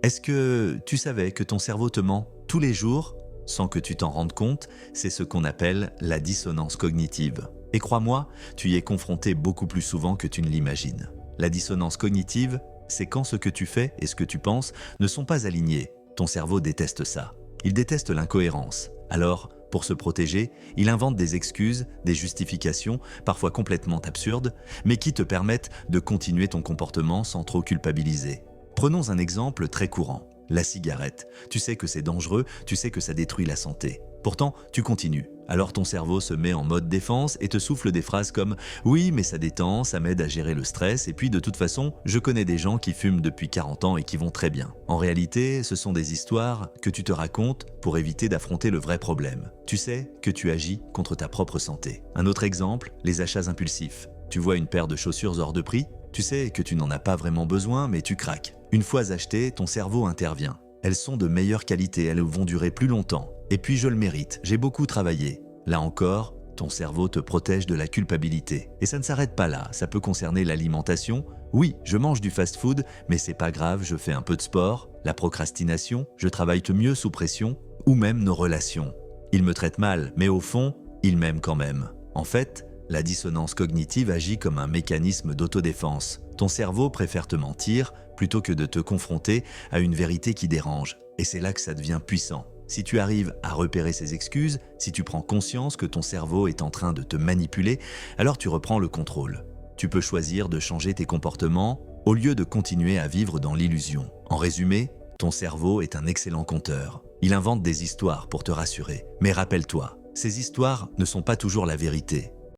Est-ce que tu savais que ton cerveau te ment tous les jours sans que tu t'en rendes compte? C'est ce qu'on appelle la dissonance cognitive. Et crois-moi, tu y es confronté beaucoup plus souvent que tu ne l'imagines. La dissonance cognitive, c'est quand ce que tu fais et ce que tu penses ne sont pas alignés. Ton cerveau déteste ça. Il déteste l'incohérence. Alors, pour se protéger, il invente des excuses, des justifications, parfois complètement absurdes, mais qui te permettent de continuer ton comportement sans trop culpabiliser. Prenons un exemple très courant, la cigarette. Tu sais que c'est dangereux, tu sais que ça détruit la santé. Pourtant, tu continues. Alors ton cerveau se met en mode défense et te souffle des phrases comme « Oui, mais ça détend, ça m'aide à gérer le stress, et puis de toute façon, je connais des gens qui fument depuis 40 ans et qui vont très bien. » En réalité, ce sont des histoires que tu te racontes pour éviter d'affronter le vrai problème. Tu sais que tu agis contre ta propre santé. Un autre exemple, les achats impulsifs. Tu vois une paire de chaussures hors de prix, tu sais que tu n'en as pas vraiment besoin, mais tu craques. Une fois achetées, ton cerveau intervient. Elles sont de meilleure qualité, elles vont durer plus longtemps. Et puis je le mérite, j'ai beaucoup travaillé. Là encore, ton cerveau te protège de la culpabilité. Et ça ne s'arrête pas là, ça peut concerner l'alimentation. Oui, je mange du fast-food, mais c'est pas grave, je fais un peu de sport. La procrastination, je travaille mieux sous pression. Ou même nos relations. Il me traite mal, mais au fond, il m'aime quand même. En fait, la dissonance cognitive agit comme un mécanisme d'autodéfense. Ton cerveau préfère te mentir plutôt que de te confronter à une vérité qui dérange. Et c'est là que ça devient puissant. Si tu arrives à repérer ces excuses, si tu prends conscience que ton cerveau est en train de te manipuler, alors tu reprends le contrôle. Tu peux choisir de changer tes comportements au lieu de continuer à vivre dans l'illusion. En résumé, ton cerveau est un excellent conteur. Il invente des histoires pour te rassurer. Mais rappelle-toi, ces histoires ne sont pas toujours la vérité.